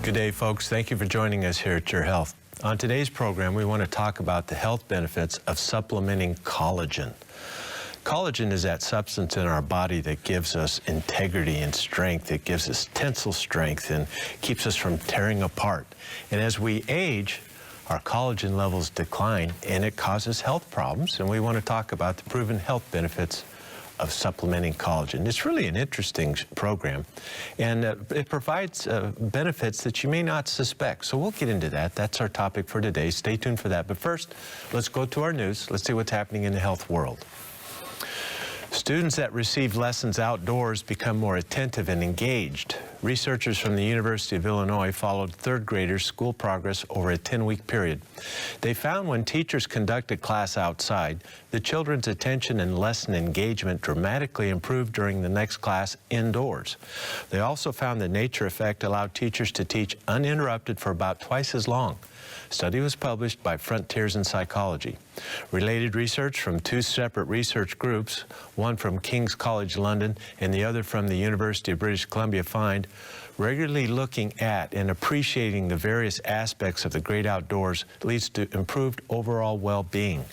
Good day, folks. Thank you for joining us here at Your Health. On today's program, we want to talk about the health benefits of supplementing collagen. Collagen is that substance in our body that gives us integrity and strength. It gives us tensile strength and keeps us from tearing apart. And as we age, our collagen levels decline and it causes health problems. And we want to talk about the proven health benefits of supplementing collagen. It's really an interesting program, and it provides benefits that you may not suspect. So we'll get into that. That's our topic for today. Stay tuned for that. But first, let's go to our news. Let's see what's happening in the health world. Students that receive lessons outdoors become more attentive and engaged. Researchers from the University of Illinois followed third graders' school progress over a 10-week period. They found when teachers conducted class outside, the children's attention and lesson engagement dramatically improved during the next class indoors. They also found the nature effect allowed teachers to teach uninterrupted for about twice as long. Study was published by Frontiers in Psychology. Related research from two separate research groups, one from King's College London and the other from the University of British Columbia, find regularly looking at and appreciating the various aspects of the great outdoors leads to improved overall well-being.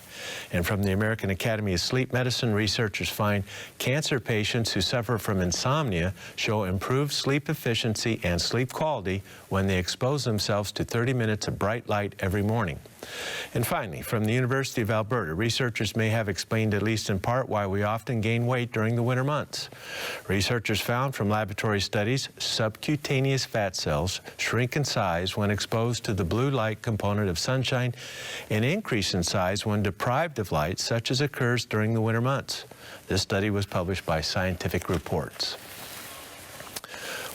And from the American Academy of Sleep Medicine, researchers find cancer patients who suffer from insomnia show improved sleep efficiency and sleep quality when they expose themselves to 30 minutes of bright light every morning. And finally, from the University of Alberta, researchers may have explained at least in part why we often gain weight during the winter months. Researchers found from laboratory studies subcutaneous fat cells shrink in size when exposed to the blue light component of sunshine and increase in size when deprived of light, such as occurs during the winter months. This study was published by Scientific Reports.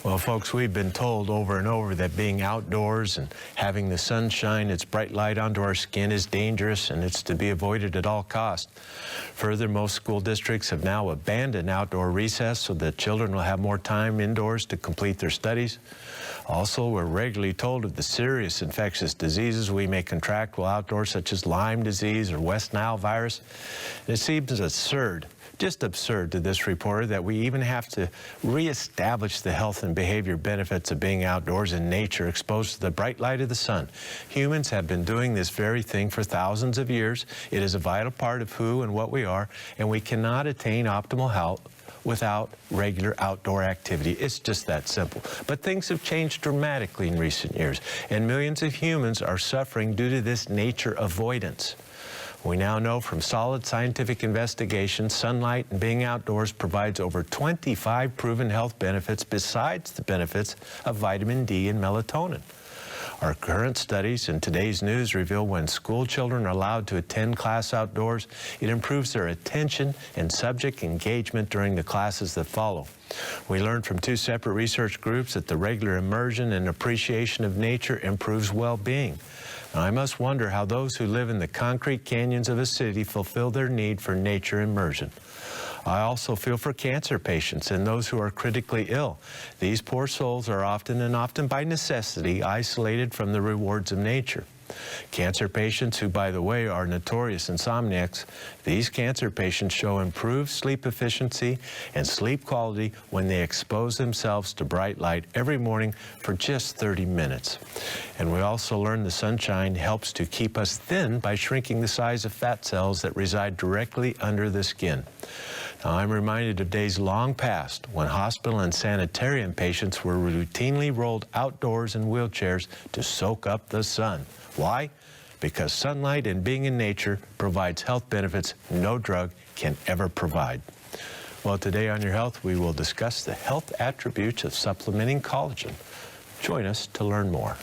Well, folks, we've been told over and over that being outdoors and having the sun shine its bright light onto our skin is dangerous and it's to be avoided at all costs. Further, most school districts have now abandoned outdoor recess so that children will have more time indoors to complete their studies. Also, we're regularly told of the serious infectious diseases we may contract while outdoors, such as Lyme disease or West Nile virus. And it seems absurd, just absurd to this reporter, that we even have to reestablish the health and behavior benefits of being outdoors in nature, exposed to the bright light of the sun. Humans have been doing this very thing for thousands of years. It is a vital part of who and what we are, and we cannot attain optimal health without regular outdoor activity. It's just that simple. But things have changed dramatically in recent years, and millions of humans are suffering due to this nature avoidance. We now know from solid scientific investigation, sunlight and being outdoors provides over 25 proven health benefits besides the benefits of vitamin D and melatonin. Our current studies in today's news reveal when school children are allowed to attend class outdoors, it improves their attention and subject engagement during the classes that follow. We learned from two separate research groups that the regular immersion and appreciation of nature improves well-being. Now, I must wonder how those who live in the concrete canyons of a city fulfill their need for nature immersion. I also feel for cancer patients and those who are critically ill. These poor souls are often by necessity, isolated from the rewards of nature. Cancer patients, who, by the way, are notorious insomniacs, these cancer patients show improved sleep efficiency and sleep quality when they expose themselves to bright light every morning for just 30 minutes. And we also learned the sunshine helps to keep us thin by shrinking the size of fat cells that reside directly under the skin. Now, I'm reminded of days long past when hospital and sanitarium patients were routinely rolled outdoors in wheelchairs to soak up the sun. Why? Because sunlight and being in nature provides health benefits no drug can ever provide. Well, today on Your Health, we will discuss the health attributes of supplementing collagen. Join us to learn more.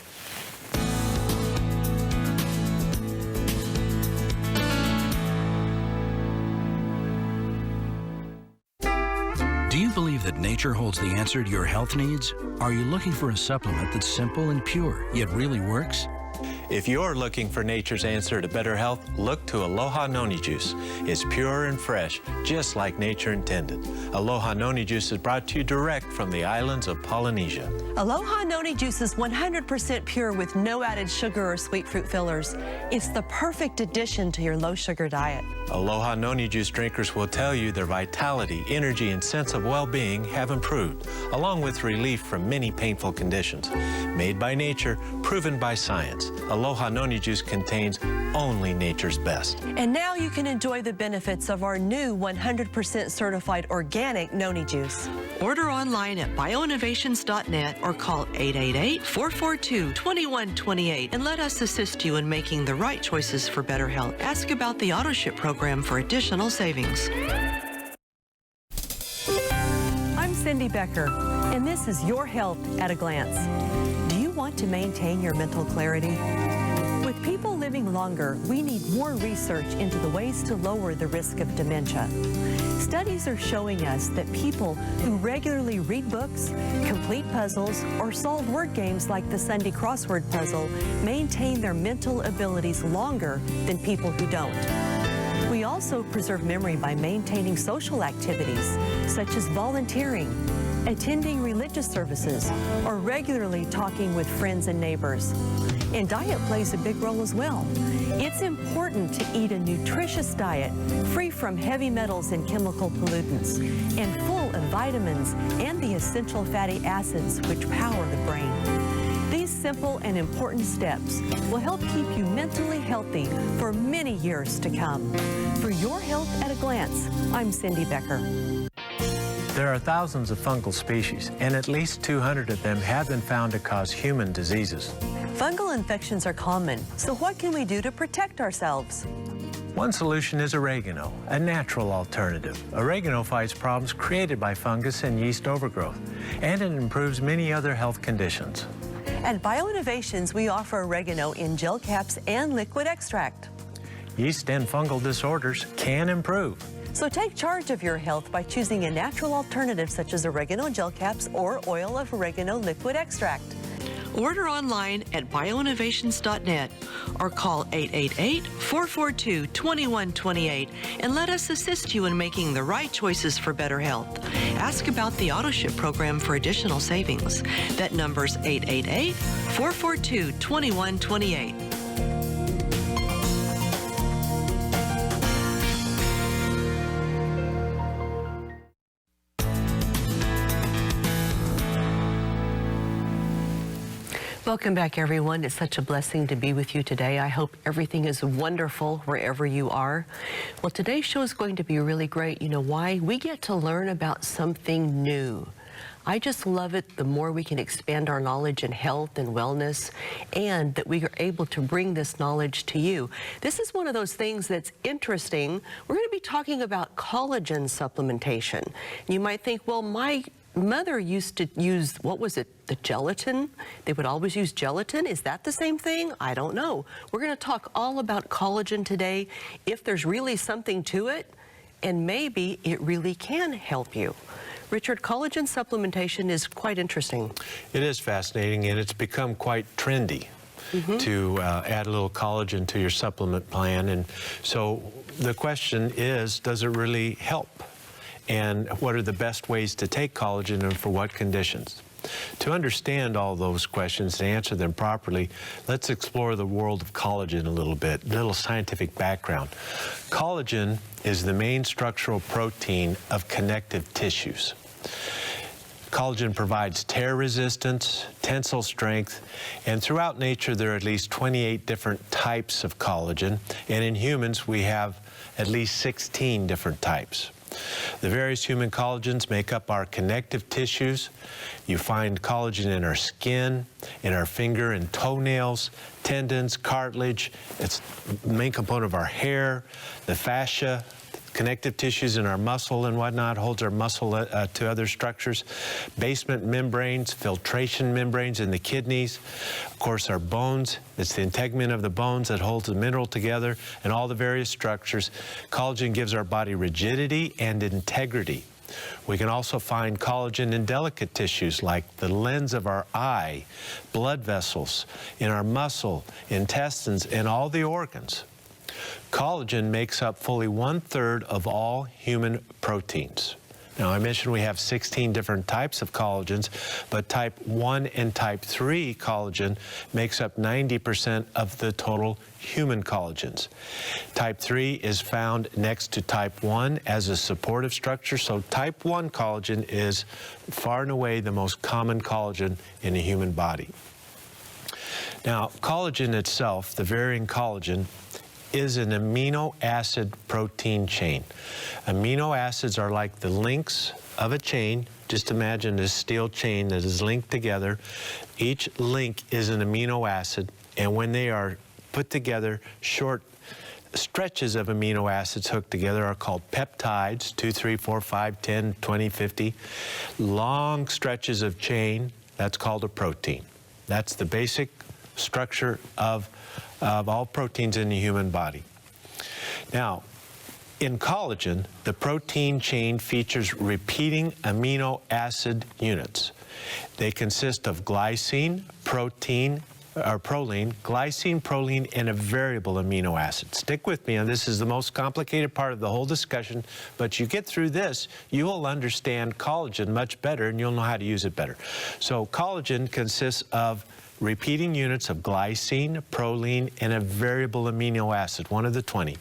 Do you believe that nature holds the answer to your health needs? Are you looking for a supplement that's simple and pure, yet really works? If you're looking for nature's answer to better health, look to Aloha Noni Juice. It's pure and fresh, just like nature intended. Aloha Noni Juice is brought to you direct from the islands of Polynesia. Aloha Noni Juice is 100% pure with no added sugar or sweet fruit fillers. It's the perfect addition to your low-sugar diet. Aloha Noni Juice drinkers will tell you their vitality, energy, and sense of well-being have improved, along with relief from many painful conditions. Made by nature, proven by science, Aloha Noni Juice contains only nature's best. And now you can enjoy the benefits of our new 100% certified organic Noni Juice. Order online at bioinnovations.net or call 888-442-2128 and let us assist you in making the right choices for better health. Ask about the AutoShip program for additional savings. I'm Cindy Becker, and this is Your Health at a Glance. Do you want to maintain your mental clarity? With people living longer, we need more research into the ways to lower the risk of dementia. Studies are showing us that people who regularly read books, complete puzzles, or solve word games like the Sunday crossword puzzle maintain their mental abilities longer than people who don't. We also preserve memory by maintaining social activities, such as volunteering, attending religious services, or regularly talking with friends and neighbors. And diet plays a big role as well. It's important to eat a nutritious diet free from heavy metals and chemical pollutants, and full of vitamins and the essential fatty acids which power the brain. These simple and important steps will help keep you mentally healthy for many years to come. For Your Health at a Glance, I'm Cindy Becker. There are thousands of fungal species, and at least 200 of them have been found to cause human diseases. Fungal infections are common, so what can we do to protect ourselves? One solution is oregano, a natural alternative. Oregano fights problems created by fungus and yeast overgrowth, and it improves many other health conditions. At BioInnovations, we offer oregano in gel caps and liquid extract. Yeast and fungal disorders can improve. So take charge of your health by choosing a natural alternative such as oregano gel caps or oil of oregano liquid extract. Order online at bioinnovations.net or call 888-442-2128 and let us assist you in making the right choices for better health. Ask about the AutoShip program for additional savings. That number's 888-442-2128. Welcome back, everyone. It's such a blessing to be with you today. I hope everything is wonderful wherever you are. Well, today's show is going to be really great. You know why? We get to learn about something new. I just love it the more we can expand our knowledge in health and wellness, and that we are able to bring this knowledge to you. This is one of those things that's interesting. We're going to be talking about collagen supplementation. You might think, well, my mother used to use, what was it, the gelatin? They would always use gelatin. Is that the same thing? I don't know. We're going to talk all about collagen today, if there's really something to it, and maybe it really can help you. Richard, collagen supplementation is quite interesting. It is fascinating, and it's become quite trendy to add a little collagen to your supplement plan. And so the question is, does it really help? And what are the best ways to take collagen and for what conditions? To understand all those questions and answer them properly, let's explore the world of collagen a little bit, a little scientific background. Collagen is the main structural protein of connective tissues. Collagen provides tear resistance, tensile strength, and throughout nature there are at least 28 different types of collagen, and in humans we have at least 16 different types. The various human collagens make up our connective tissues. You find collagen in our skin, in our finger and toenails, tendons, cartilage. It's the main component of our hair, the fascia, connective tissues in our muscle and whatnot, holds our muscle to other structures, basement membranes, filtration membranes in the kidneys, of course our bones. It's the integument of the bones that holds the mineral together, and all the various structures. Collagen gives our body rigidity and integrity. We can also find collagen in delicate tissues like the lens of our eye, blood vessels, in our muscle, intestines, and all the organs. Collagen makes up fully 1/3 of all human proteins. Now, I mentioned we have 16 different types of collagens, but type 1 and type 3 collagen makes up 90% of the total human collagens. Type 3 is found next to type 1 as a supportive structure, so type 1 collagen is far and away the most common collagen in the human body. Now, collagen itself, the varying collagen, is an amino acid protein chain. Amino acids are like the links of a chain. Just imagine this steel chain that is linked together. Each link is an amino acid, and when they are put together, short stretches of amino acids hooked together are called peptides, 2, 3, 4, 5, 10, 20, 50. Long stretches of chain, that's called a protein. That's the basic structure of all proteins in the human body. Now, in collagen, the protein chain features repeating amino acid units. They consist of glycine, proline, glycine, proline, and a variable amino acid. Stick with me, and this is the most complicated part of the whole discussion, but you get through this, you will understand collagen much better, and you'll know how to use it better. So collagen consists of repeating units of glycine, proline, and a variable amino acid, one of the 20.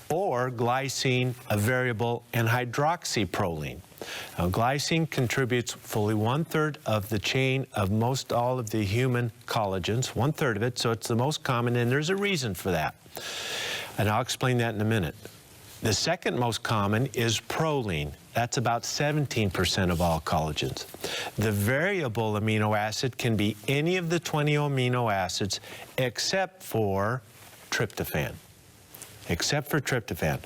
Or glycine, a variable, and hydroxyproline. Now, glycine contributes fully 1/3 of the chain of most all of the human collagens, 1/3 of it, so it's the most common, and there's a reason for that. And I'll explain that in a minute. The second most common is proline. That's about 17% of all collagens. The variable amino acid can be any of the 20 amino acids except for tryptophan. Except for tryptophan.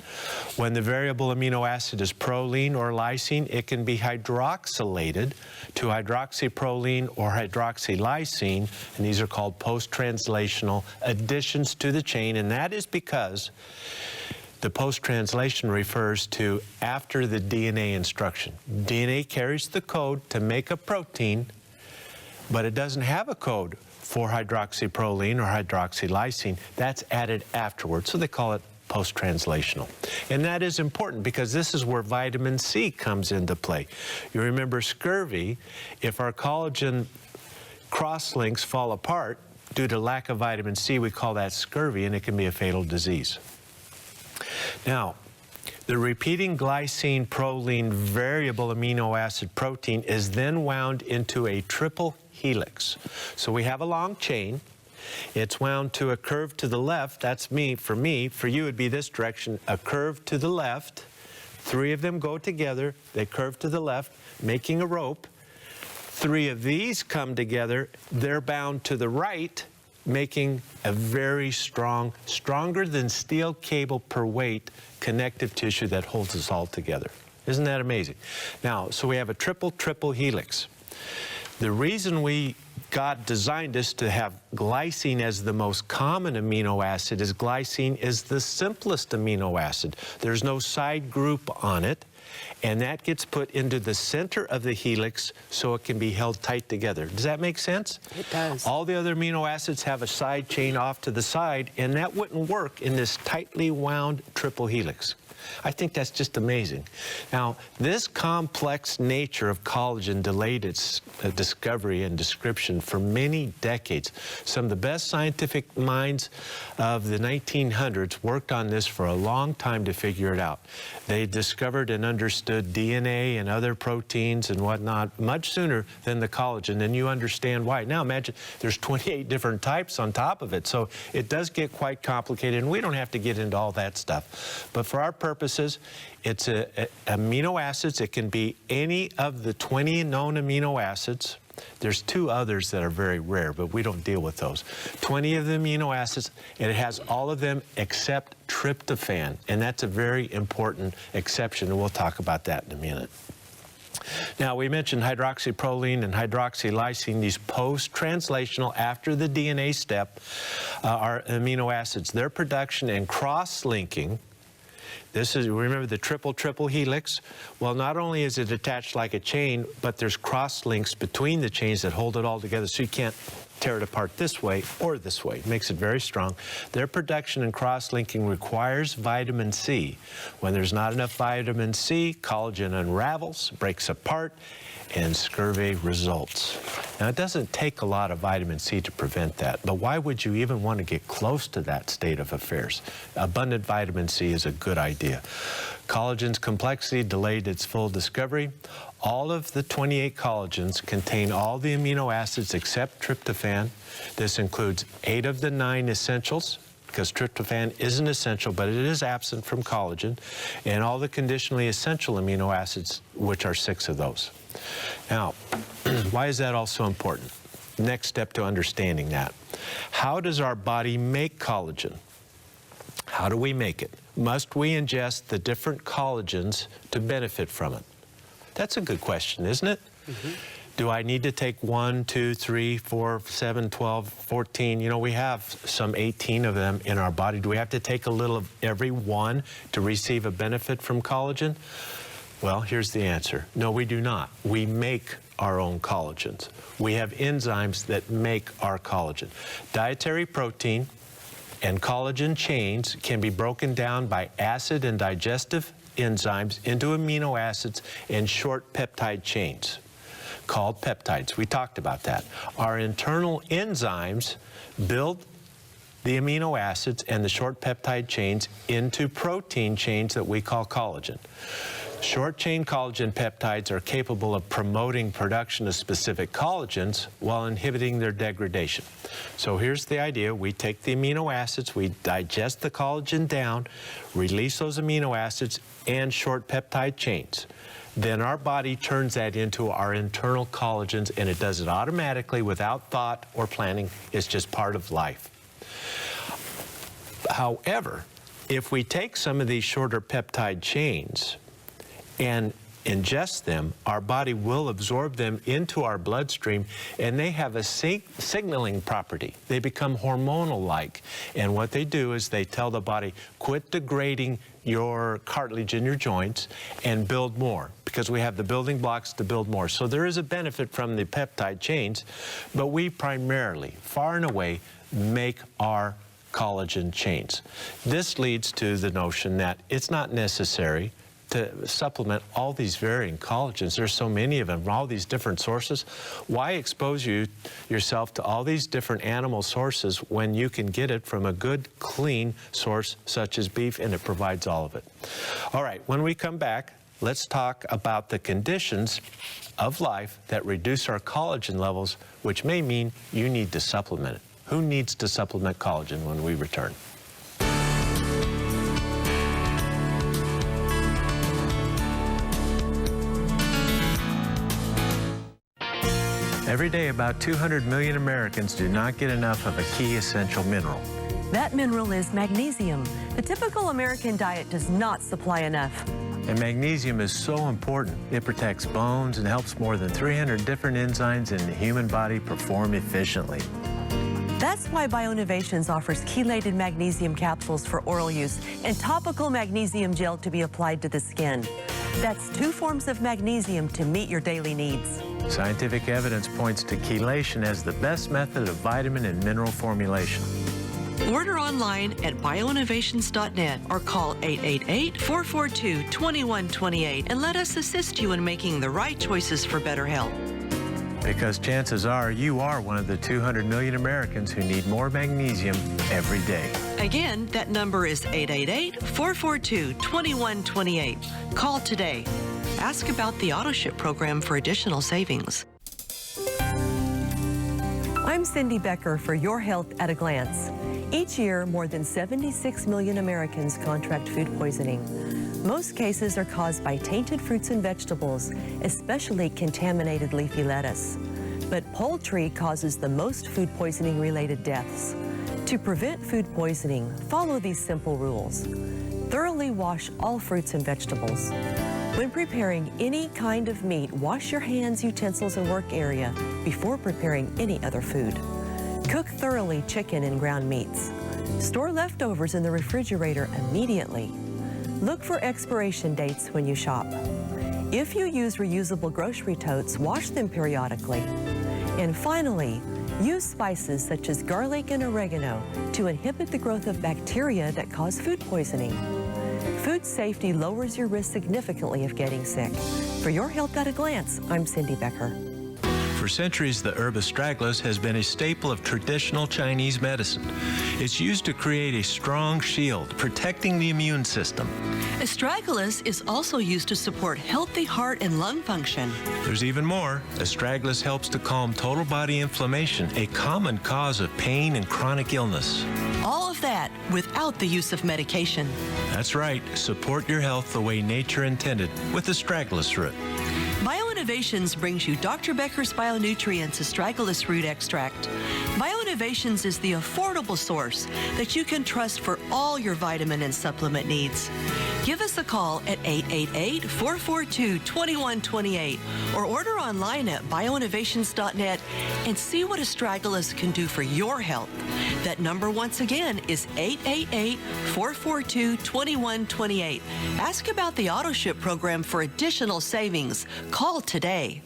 When the variable amino acid is proline or lysine, it can be hydroxylated to hydroxyproline or hydroxylysine, and these are called post-translational additions to the chain, and that is because the post-translation refers to after the DNA instruction. DNA carries the code to make a protein, but it doesn't have a code for hydroxyproline or hydroxylysine. That's added afterwards, so they call it post-translational. And that is important because this is where vitamin C comes into play. You remember scurvy, if our collagen cross-links fall apart due to lack of vitamin C, we call that scurvy, and it can be a fatal disease. Now, the repeating glycine proline variable amino acid protein is then wound into a triple helix. So we have a long chain. It's wound to a curve to the left. That's me. For you it'd be this direction, a curve to the left. 3 of them go together. They curve to the left, making a rope. 3 of these come together. They're bound to the right, making a very strong, stronger than steel cable per weight, connective tissue that holds us all together. Isn't that amazing? Now, so we have a triple helix. The reason God designed us to have glycine as the most common amino acid is glycine is the simplest amino acid. There's no side group on it, and that gets put into the center of the helix so it can be held tight together. Does that make sense? It does. All the other amino acids have a side chain off to the side, and that wouldn't work in this tightly wound triple helix. I think that's just amazing. Now, this complex nature of collagen delayed its discovery and description for many decades. Some of the best scientific minds of the 1900s worked on this for a long time to figure it out. They discovered and understood DNA and other proteins and whatnot much sooner than the collagen, and you understand why. Now imagine there's 28 different types on top of it, so it does get quite complicated, and we don't have to get into all that stuff. But for our purposes, it's amino acids. It can be any of the 20 known amino acids. There's 2 others that are very rare, but we don't deal with those. 20 of the amino acids, and it has all of them except tryptophan, and that's a very important exception, and we'll talk about that in a minute. Now, we mentioned hydroxyproline and hydroxylysine, these post-translational, after the DNA step, are amino acids. Their production and cross-linking This is, remember the triple helix? Well, not only is it attached like a chain, but there's cross links between the chains that hold it all together, so you can't tear it apart this way or this way. It makes it very strong. Their production and cross-linking requires vitamin C. When there's not enough vitamin C, collagen unravels, breaks apart, and scurvy results. Now, it doesn't take a lot of vitamin C to prevent that, but why would you even want to get close to that state of affairs? Abundant vitamin C is a good idea. Collagen's complexity delayed its full discovery. All of the 28 collagens contain all the amino acids except tryptophan. This includes 8 of the 9 essentials, because tryptophan isn't essential, but it is absent from collagen, and all the conditionally essential amino acids, which are 6 of those. Now, why is that all so important? Next step to understanding that. How does our body make collagen? How do we make it? Must we ingest the different collagens to benefit from it? That's a good question, isn't it? Mm-hmm. Do I need to take 1, 2, 3, 4, 7, 12, 14? You know, we have some 18 of them in our body. Do we have to take a little of every one to receive a benefit from collagen? Well, here's the answer. No, we do not. We make our own collagens. We have enzymes that make our collagen. Dietary protein and collagen chains can be broken down by acid and digestive enzymes into amino acids and short peptide chains called peptides. We talked about that. Our internal enzymes build the amino acids and the short peptide chains into protein chains that we call collagen. Short-chain collagen peptides are capable of promoting production of specific collagens while inhibiting their degradation. So here's the idea. We take the amino acids, we digest the collagen down, release those amino acids and short peptide chains. Then our body turns that into our internal collagens, and it does it automatically without thought or planning. It's just part of life. However, if we take some of these shorter peptide chains and ingest them, our body will absorb them into our bloodstream, and they have a signaling property. They become hormonal-like, and what they do is they tell the body, quit degrading your cartilage in your joints and build more, because we have the building blocks to build more. So there is a benefit from the peptide chains, but we primarily, far and away, make our collagen chains. This leads to the notion that it's not necessary to supplement all these varying collagens. There's so many of them from all these different sources. Why expose yourself to all these different animal sources when you can get it from a good, clean source such as beef, and it provides all of it? All right, when we come back, let's talk about the conditions of life that reduce our collagen levels, which may mean you need to supplement it. Who needs to supplement collagen when we return? Every day, about 200 million Americans do not get enough of a key essential mineral. That mineral is magnesium. The typical American diet does not supply enough. And magnesium is so important. It protects bones and helps more than 300 different enzymes in the human body perform efficiently. That's why Bioinnovations offers chelated magnesium capsules for oral use and topical magnesium gel to be applied to the skin. That's 2 forms of magnesium to meet your daily needs. Scientific evidence points to chelation as the best method of vitamin and mineral formulation. Order online at bioinnovations.net or call 888-442-2128 and let us assist you in making the right choices for better health. Because chances are you are one of the 200 million Americans who need more magnesium every day. Again, that number is 888-442-2128. Call today. Ask about the AutoShip program for additional savings. I'm Cindy Becker for Your Health at a Glance. Each year, more than 76 million Americans contract food poisoning. Most cases are caused by tainted fruits and vegetables, especially contaminated leafy lettuce. But poultry causes the most food poisoning-related deaths. To prevent food poisoning, follow these simple rules. Thoroughly wash all fruits and vegetables. When preparing any kind of meat, wash your hands, utensils, and work area before preparing any other food. Cook thoroughly chicken and ground meats. Store leftovers in the refrigerator immediately. Look for expiration dates when you shop. If you use reusable grocery totes, wash them periodically. And finally, use spices such as garlic and oregano to inhibit the growth of bacteria that cause food poisoning. Food safety lowers your risk significantly of getting sick. For your health at a glance, I'm Cindy Becker. For centuries, the herb astragalus has been a staple of traditional Chinese medicine. It's used to create a strong shield, protecting the immune system. Astragalus is also used to support healthy heart and lung function. There's even more. Astragalus helps to calm total body inflammation, a common cause of pain and chronic illness. All of that without the use of medication. That's right. Support your health the way nature intended with astragalus root. BioInnovations brings you Dr. Becker's Bionutrients Astragalus Root Extract. BioInnovations is the affordable source that you can trust for all your vitamin and supplement needs. Give us a call at 888-442-2128 or order online at bioinnovations.net and see what astragalus can do for your health. That number once again is 888-442-2128. Ask about the AutoShip program for additional savings. Call today.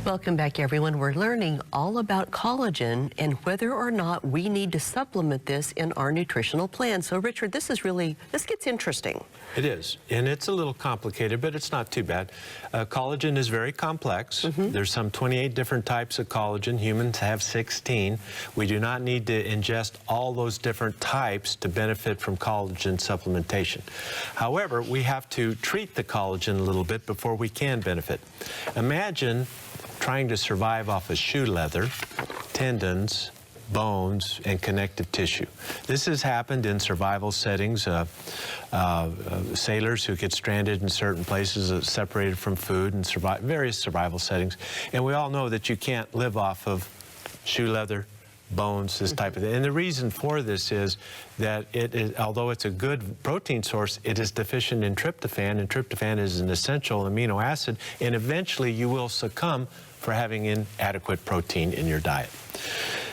Welcome back, everyone. We're learning all about collagen and whether or not we need to supplement this in our nutritional plan. So, Richard, this gets interesting. It is, and it's a little complicated, but it's not too bad. Collagen is very complex. There's some 28 different types of collagen. Humans have 16. We do not need to ingest all those different types to benefit from collagen supplementation. However, we have to treat the collagen a little bit before we can benefit. Imagine trying to survive off of shoe leather, tendons, bones, and connective tissue. This has happened in survival settings. Sailors who get stranded in certain places, separated from food, and various survival settings. And we all know that you can't live off of shoe leather, bones, this type of thing. And the reason for this is that although it's a good protein source, it is deficient in tryptophan, and tryptophan is an essential amino acid, and eventually you will succumb for having inadequate protein in your diet.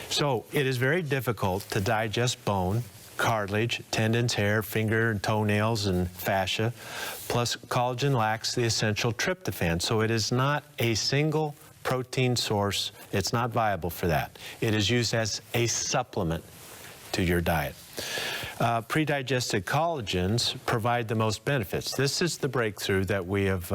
So it is very difficult to digest bone, cartilage, tendons, hair, finger and toenails, and fascia. Plus, collagen lacks the essential tryptophan, so it is not a single protein source. It's not viable for that. It is used as a supplement to your diet. Pre-digested collagens provide the most benefits. This is the breakthrough that we have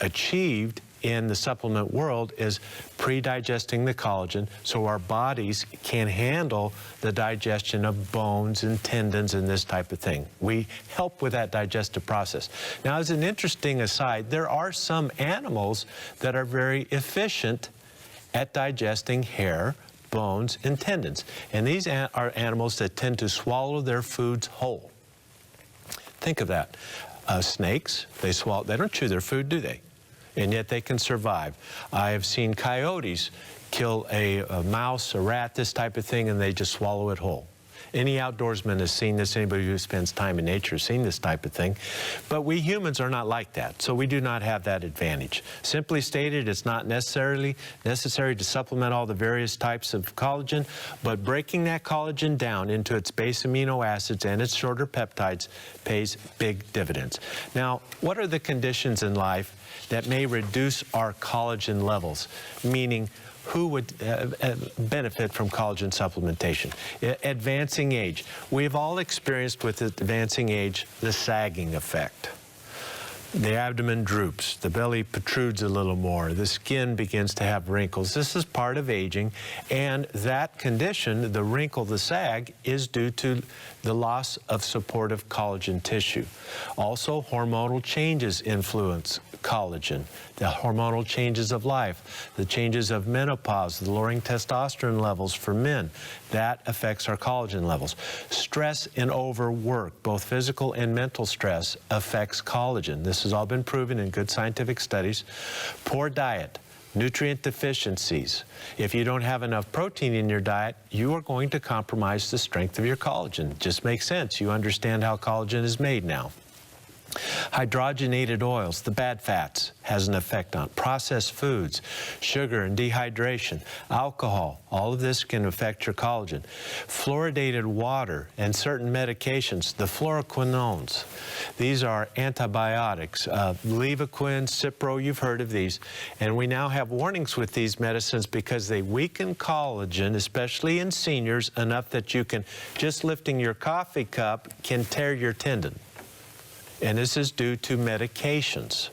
achieved in the supplement world, is pre-digesting the collagen so our bodies can handle the digestion of bones and tendons and this type of thing. We help with that digestive process. Now, as an interesting aside, there are some animals that are very efficient at digesting hair, bones, and tendons. And these are animals that tend to swallow their foods whole. Think of that. Snakes, they don't chew their food, do they? And yet they can survive. I have seen coyotes kill a mouse, a rat, this type of thing, and they just swallow it whole. Any outdoorsman has seen this. Anybody who spends time in nature has seen this type of thing. But we humans are not like that, so we do not have that advantage. Simply stated, it's not necessary to supplement all the various types of collagen, but breaking that collagen down into its base amino acids and its shorter peptides pays big dividends. Now, what are the conditions in life that may reduce our collagen levels? Meaning, who would benefit from collagen supplementation? Advancing age. We've all experienced with advancing age the sagging effect. The abdomen droops, the belly protrudes a little more, the skin begins to have wrinkles. This is part of aging, and that condition, the wrinkle, the sag, is due to the loss of supportive collagen tissue. Also, hormonal changes influence collagen. The hormonal changes of life, the changes of menopause, the lowering testosterone levels for men, that affects our collagen levels. Stress and overwork, both physical and mental stress, affects collagen. This has all been proven in good scientific studies. Poor diet, nutrient deficiencies. If you don't have enough protein in your diet, you are going to compromise the strength of your collagen. Just makes sense. You understand how collagen is made now. Hydrogenated oils, the bad fats, has an effect on processed foods, sugar and dehydration, alcohol. All of this can affect your collagen. Fluoridated water and certain medications, the fluoroquinones. These are antibiotics. Levaquin, Cipro, you've heard of these. And we now have warnings with these medicines because they weaken collagen, especially in seniors, enough that you can, just lifting your coffee cup can tear your tendon. And this is due to medications.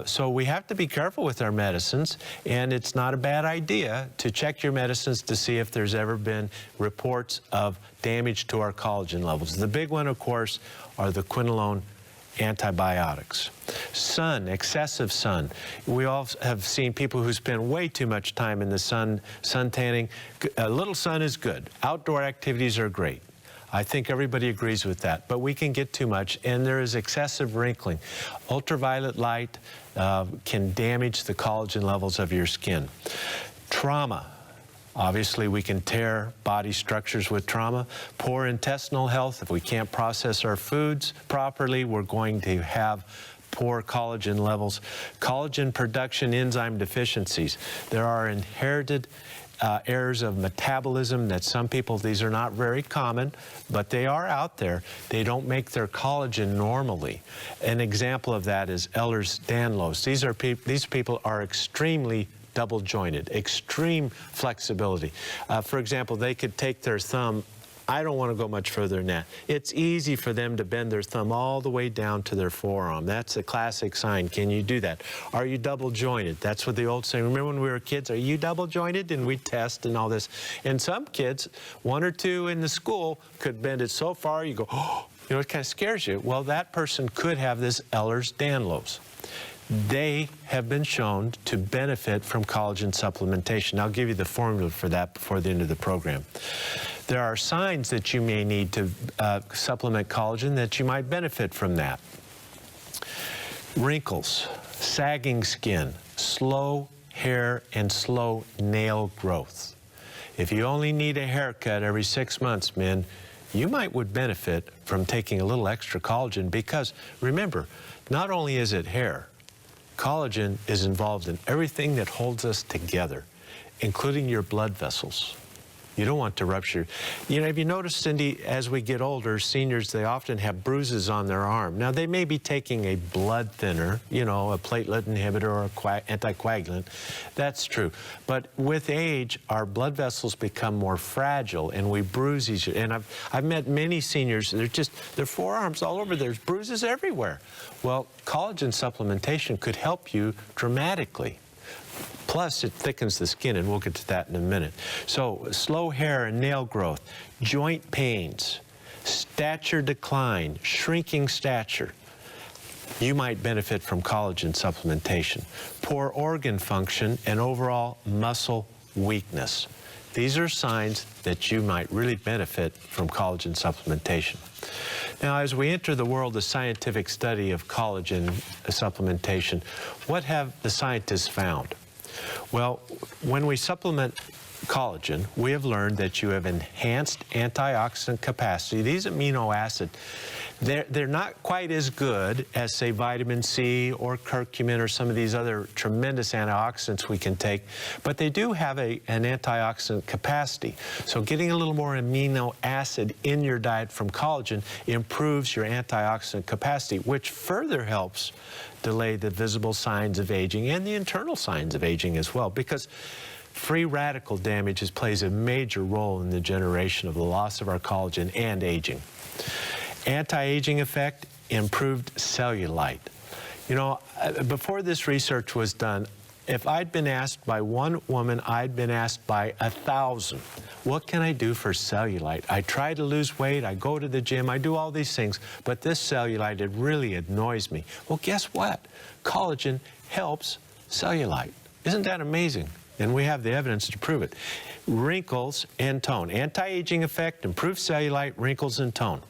So we have to be careful with our medicines, and it's not a bad idea to check your medicines to see if there's ever been reports of damage to our collagen levels. The big one, of course, are the quinolone antibiotics. Sun, excessive sun. We all have seen people who spend way too much time in the sun, sun tanning. A little sun is good. Outdoor activities are great. I think everybody agrees with that, but we can get too much, and there is excessive wrinkling. Ultraviolet light can damage the collagen levels of your skin. Trauma. Obviously, we can tear body structures with trauma. Poor intestinal health. If we can't process our foods properly, we're going to have poor collagen levels. Collagen production enzyme deficiencies. There are inherited errors of metabolism that some people, these are not very common, but they are out there. They don't make their collagen normally. An example of that is Ehlers-Danlos. These people are extremely double jointed, extreme flexibility. For example, they could take their thumb, I don't want to go much further than that. It's easy for them to bend their thumb all the way down to their forearm. That's a classic sign. Can you do that? Are you double jointed? That's what the old saying. Remember when we were kids, are you double jointed? And we'd test and all this. And some kids, one or two in the school, could bend it so far you go, oh, you know, it kind of scares you. Well, that person could have this Ehlers-Danlos. They have been shown to benefit from collagen supplementation. I'll give you the formula for that before the end of the program. There are signs that you may need to supplement collagen that you might benefit from that. Wrinkles, sagging skin, slow hair, and slow nail growth. If you only need a haircut every 6 months, men, you would benefit from taking a little extra collagen because, remember, not only is it hair, collagen is involved in everything that holds us together, including your blood vessels. You don't want to rupture. You know, have you noticed, Cindy, as we get older, seniors, they often have bruises on their arm. Now, they may be taking a blood thinner, you know, a platelet inhibitor or an anticoagulant. That's true. But with age, our blood vessels become more fragile, and we bruise each other. And I've met many seniors, their forearms all over, there's bruises everywhere. Well, collagen supplementation could help you dramatically. Plus, it thickens the skin, and we'll get to that in a minute. So, slow hair and nail growth, joint pains, stature decline, shrinking stature. You might benefit from collagen supplementation. Poor organ function and overall muscle weakness. These are signs that you might really benefit from collagen supplementation. Now, as we enter the world of scientific study of collagen supplementation, what have the scientists found? Well, when we supplement collagen, we have learned that you have enhanced antioxidant capacity. These amino acids, they're not quite as good as, say, vitamin C or curcumin or some of these other tremendous antioxidants we can take, but they do have an antioxidant capacity. So getting a little more amino acid in your diet from collagen improves your antioxidant capacity, which further helps delay the visible signs of aging and the internal signs of aging as well, because free radical damage plays a major role in the generation of the loss of our collagen and aging. Anti-aging effect, improved cellulite. You know, before this research was done, if I'd been asked by one woman, I'd been asked by 1,000, what can I do for cellulite? I try to lose weight, I go to the gym, I do all these things, but this cellulite, it really annoys me. Well, guess what? Collagen helps cellulite. Isn't that amazing? And we have the evidence to prove it. Wrinkles and tone. Anti-aging effect, improved cellulite, wrinkles and tone.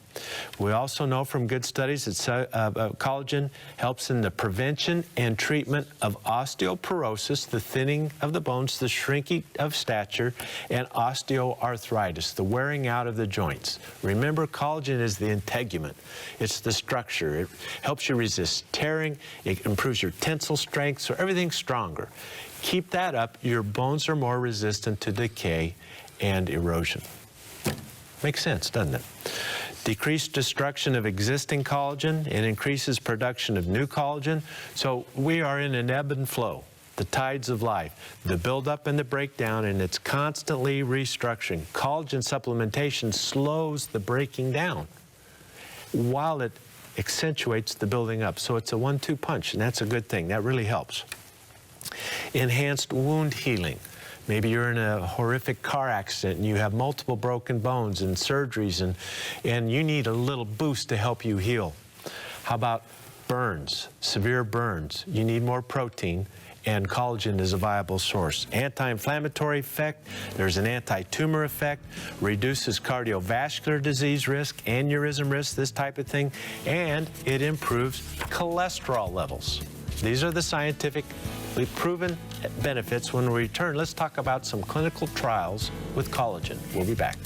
We also know from good studies that collagen helps in the prevention and treatment of osteoporosis, the thinning of the bones, the shrinking of stature, and osteoarthritis, the wearing out of the joints. Remember, collagen is the integument. It's the structure. It helps you resist tearing. It improves your tensile strength, so everything's stronger. Keep that up. Your bones are more resistant to decay and erosion. Makes sense, doesn't it? Decreased destruction of existing collagen. It increases production of new collagen. So we are in an ebb and flow, the tides of life, the buildup and the breakdown, and it's constantly restructuring. Collagen supplementation slows the breaking down while it accentuates the building up. So it's a 1-2 punch, and that's a good thing. That really helps. Enhanced wound healing. Maybe you're in a horrific car accident and you have multiple broken bones and surgeries, and you need a little boost to help you heal. How about burns, severe burns? You need more protein, and collagen is a viable source. Anti-inflammatory effect, there's an anti-tumor effect, reduces cardiovascular disease risk, aneurysm risk, this type of thing, and it improves cholesterol levels. These are the scientifically proven benefits. When we return, let's talk about some clinical trials with collagen. We'll be back.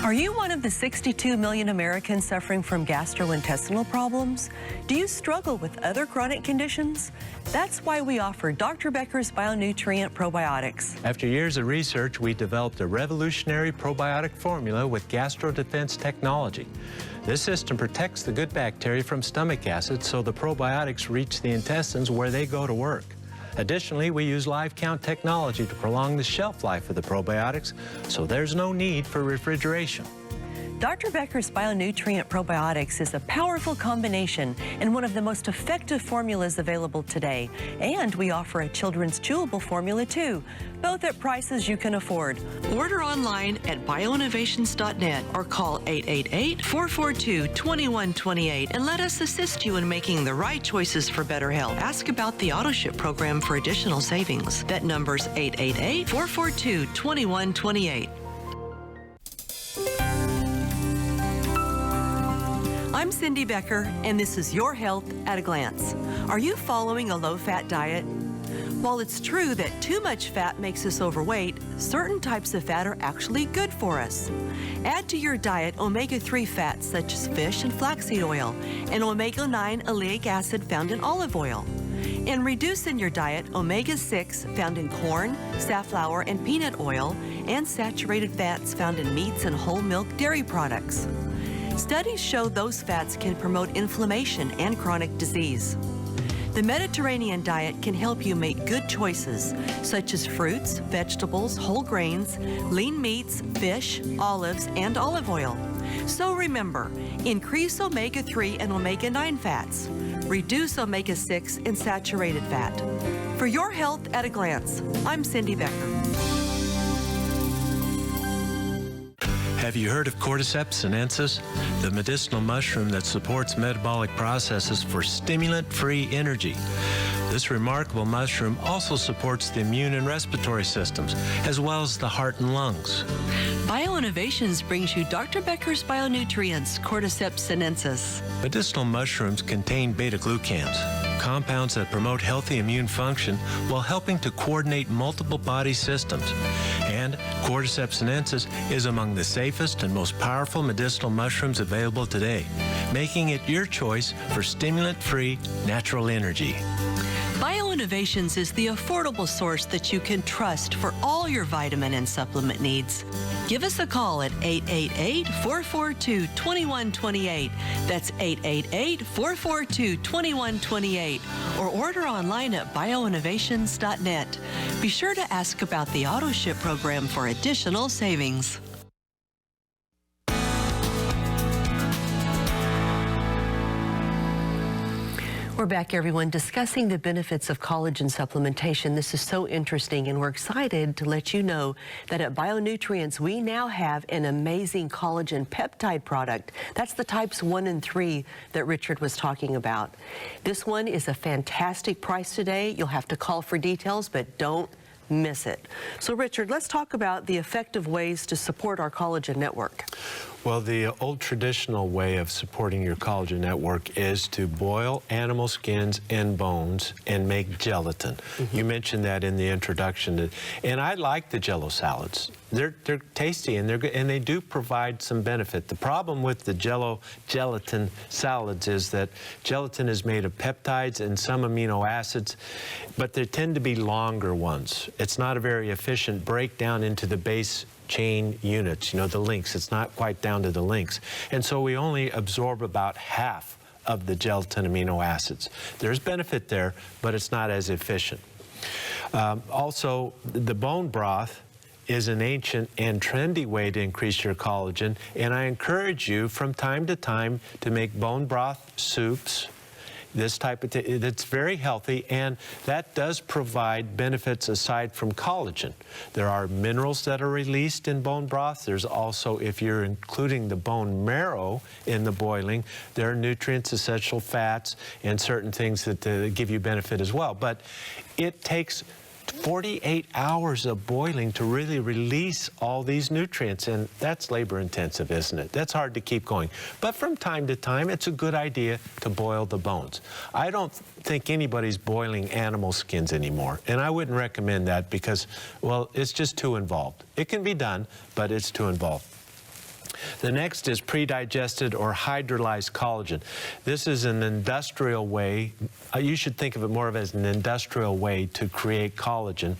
Are you one of the 62 million Americans suffering from gastrointestinal problems? Do you struggle with other chronic conditions? That's why we offer Dr. Becker's Bionutrient Probiotics. After years of research, we developed a revolutionary probiotic formula with gastrodefense technology. This system protects the good bacteria from stomach acid so the probiotics reach the intestines where they go to work. Additionally, we use live count technology to prolong the shelf life of the probiotics, so there's no need for refrigeration. Dr. Becker's Bionutrient Probiotics is a powerful combination and one of the most effective formulas available today. And we offer a children's chewable formula too, both at prices you can afford. Order online at bioinnovations.net or call 888-442-2128 and let us assist you in making the right choices for better health. Ask about the AutoShip program for additional savings. That number's 888-442-2128. I'm Cindy Becker, and this is Your Health at a Glance. Are you following a low-fat diet? While it's true that too much fat makes us overweight, certain types of fat are actually good for us. Add to your diet omega-3 fats such as fish and flaxseed oil, and omega-9 oleic acid found in olive oil. And reduce in your diet omega-6 found in corn, safflower, and peanut oil, and saturated fats found in meats and whole milk dairy products. Studies show those fats can promote inflammation and chronic disease. The Mediterranean diet can help you make good choices, such as fruits, vegetables, whole grains, lean meats, fish, olives, and olive oil. So remember, increase omega-3 and omega-9 fats. Reduce omega-6 and saturated fat. For Your Health at a Glance, I'm Cindy Becker. Have you heard of Cordyceps sinensis, the medicinal mushroom that supports metabolic processes for stimulant-free energy? This remarkable mushroom also supports the immune and respiratory systems, as well as the heart and lungs. Bioinnovations brings you Dr. Becker's Bionutrients, Cordyceps sinensis. Medicinal mushrooms contain beta-glucans, compounds that promote healthy immune function while helping to coordinate multiple body systems. And Cordyceps sinensis is among the safest and most powerful medicinal mushrooms available today, making it your choice for stimulant-free natural energy. Bioinnovations is the affordable source that you can trust for all your vitamin and supplement needs. Give us a call at 888-442-2128. That's 888-442-2128. Or order online at bioinnovations.net. Be sure to ask about the AutoShip program for additional savings. We're back, everyone, discussing the benefits of collagen supplementation. This is so interesting, and we're excited to let you know that at BioNutrients, we now have an amazing collagen peptide product. That's the types 1 and 3 that Richard was talking about. This one is a fantastic price today. You'll have to call for details, but don't miss it. So, Richard, let's talk about the effective ways to support our collagen network. Well, the old traditional way of supporting your collagen network is to boil animal skins and bones and make gelatin. You mentioned that in the introduction, and I like the Jello salads. They're tasty and they're good, and they do provide some benefit. The problem with the gelatin salads is that gelatin is made of peptides and some amino acids, but they tend to be longer ones. It's not a very efficient breakdown into the base chain units, you know, the links. It's not quite down to the links. And so we only absorb about half of the gelatin amino acids. There's benefit there, but it's not as efficient. Also, the bone broth is an ancient and trendy way to increase your collagen, and I encourage you from time to time to make bone broth soups. This type of that's very healthy, and that does provide benefits aside from collagen. There are minerals that are released in bone broth. There's also, if you're including the bone marrow in the boiling, there are nutrients, essential fats, and certain things that give you benefit as well. But it takes 48 hours of boiling to really release all these nutrients, and that's labor intensive, isn't it? That's hard to keep going. But from time to time, it's a good idea to boil the bones. I don't think anybody's boiling animal skins anymore, and I wouldn't recommend that because, well, it's just too involved. It can be done, but it's too involved. The next is pre-digested or hydrolyzed collagen. This is an industrial way, you should think of it more of as an industrial way to create collagen.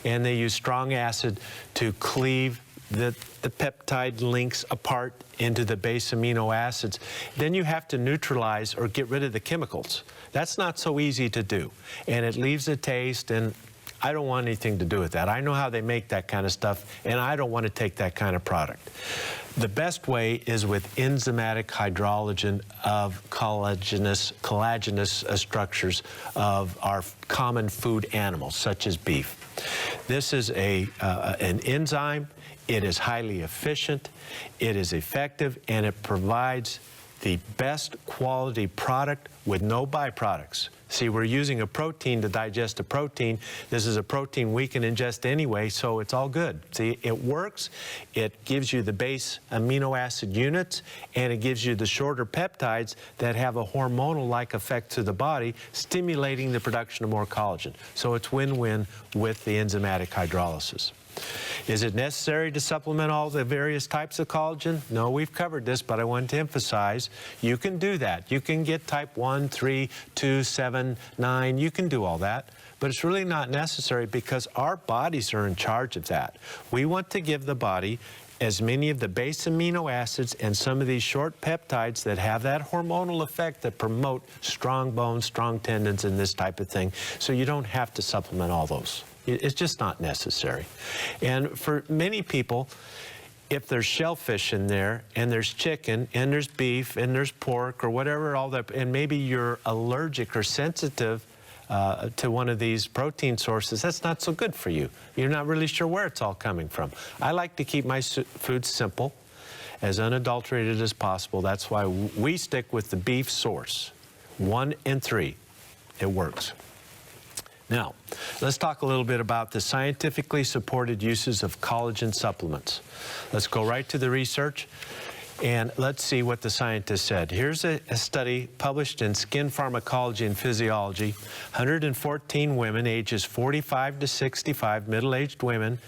And they use strong acid to cleave the peptide links apart into the base amino acids. Then you have to neutralize or get rid of the chemicals. That's not so easy to do. And it leaves a taste, and I don't want anything to do with that. I know how they make that kind of stuff, and I don't want to take that kind of product. The best way is with enzymatic hydrolysis of collagenous structures of our common food animals, such as beef. This is an enzyme. It is highly efficient, it is effective, and it provides the best quality product with no byproducts. See, we're using a protein to digest a protein. This is a protein we can ingest anyway, so it's all good. See, it works. It gives you the base amino acid units, and it gives you the shorter peptides that have a hormonal-like effect to the body, stimulating the production of more collagen. So it's win-win with the enzymatic hydrolysis. Is it necessary to supplement all the various types of collagen? No, we've covered this, but I want to emphasize you can do that. You can get type 1, 3, 2, 7, 9. You can do all that, but it's really not necessary because our bodies are in charge of that. We want to give the body as many of the base amino acids and some of these short peptides that have that hormonal effect that promote strong bones, strong tendons, and this type of thing, so you don't have to supplement all those. It's just not necessary. And for many people, if there's shellfish in there, and there's chicken, and there's beef, and there's pork, or whatever, all that, and maybe you're allergic or sensitive to one of these protein sources, that's not so good for you. You're not really sure where it's all coming from. I like to keep my food simple, as unadulterated as possible. That's why we stick with the beef source, 1 and 3. It works. Now, let's talk a little bit about the scientifically supported uses of collagen supplements. Let's go right to the research, and let's see what the scientists said. Here's a study published in Skin Pharmacology and Physiology. 114 women, ages 45 to 65, middle-aged women,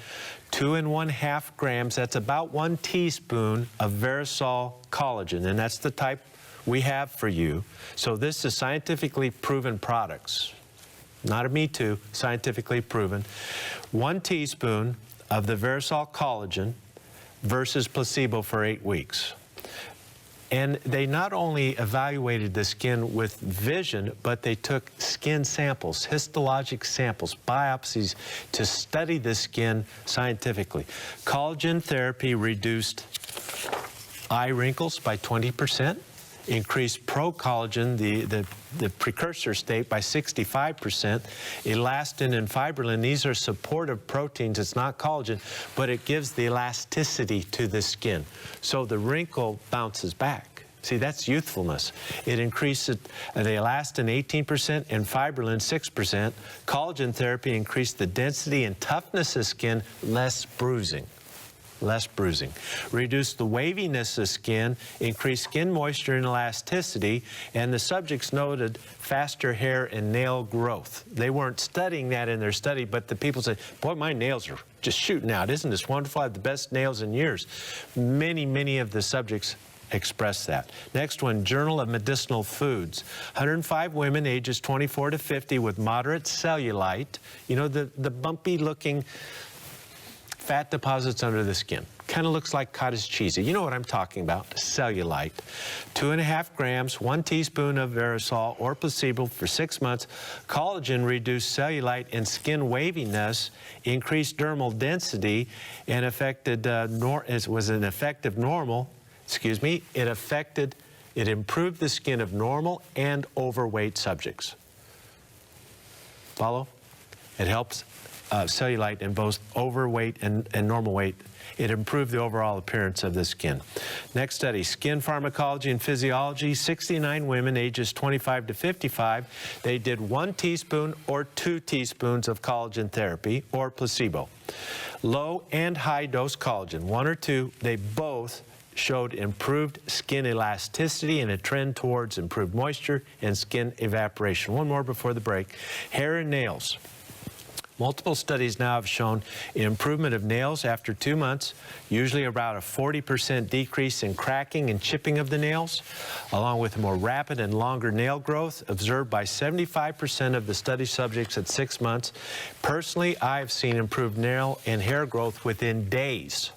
2.5 grams, that's about 1 teaspoon of Verisol collagen, and that's the type we have for you. So this is scientifically proven products. Not a me too, scientifically proven. 1 teaspoon of the Verisol collagen versus placebo for 8 weeks. And they not only evaluated the skin with vision, but they took skin samples, histologic samples, biopsies, to study the skin scientifically. Collagen therapy reduced eye wrinkles by 20%. increased pro-collagen, the precursor state, by 65%. Elastin and fibrillin, these are supportive proteins. It's not collagen, but it gives the elasticity to the skin. So the wrinkle bounces back. See, that's youthfulness. It increased the elastin 18% and fibrillin 6%. Collagen therapy increased the density and toughness of skin, less bruising. Less bruising. Reduced the waviness of skin, increased skin moisture and elasticity, and the subjects noted faster hair and nail growth. They weren't studying that in their study, but the people said, boy, my nails are just shooting out. Isn't this wonderful? I have the best nails in years. Many of the subjects express that. Next one, Journal of Medicinal Foods. 105 women ages 24 to 50 with moderate cellulite. You know, the bumpy looking fat deposits under the skin. Kind of looks like cottage cheese. You know what I'm talking about, cellulite. 2.5 grams, 1 teaspoon of aerosol or placebo for 6 months. Collagen reduced cellulite and skin waviness, increased dermal density, and was an effective normal. It improved the skin of normal and overweight subjects. Follow? It helps cellulite in both overweight and normal weight. It improved the overall appearance of the skin. Next study, Skin Pharmacology and Physiology, 69 women ages 25 to 55. They did 1 teaspoon or 2 teaspoons of collagen therapy or placebo. Low and high dose collagen, 1 or 2, they both showed improved skin elasticity and a trend towards improved moisture and skin evaporation. One more before the break. Hair and nails. Multiple studies now have shown improvement of nails after 2 months, usually about a 40% decrease in cracking and chipping of the nails, along with more rapid and longer nail growth observed by 75% of the study subjects at 6 months. Personally, I've seen improved nail and hair growth within days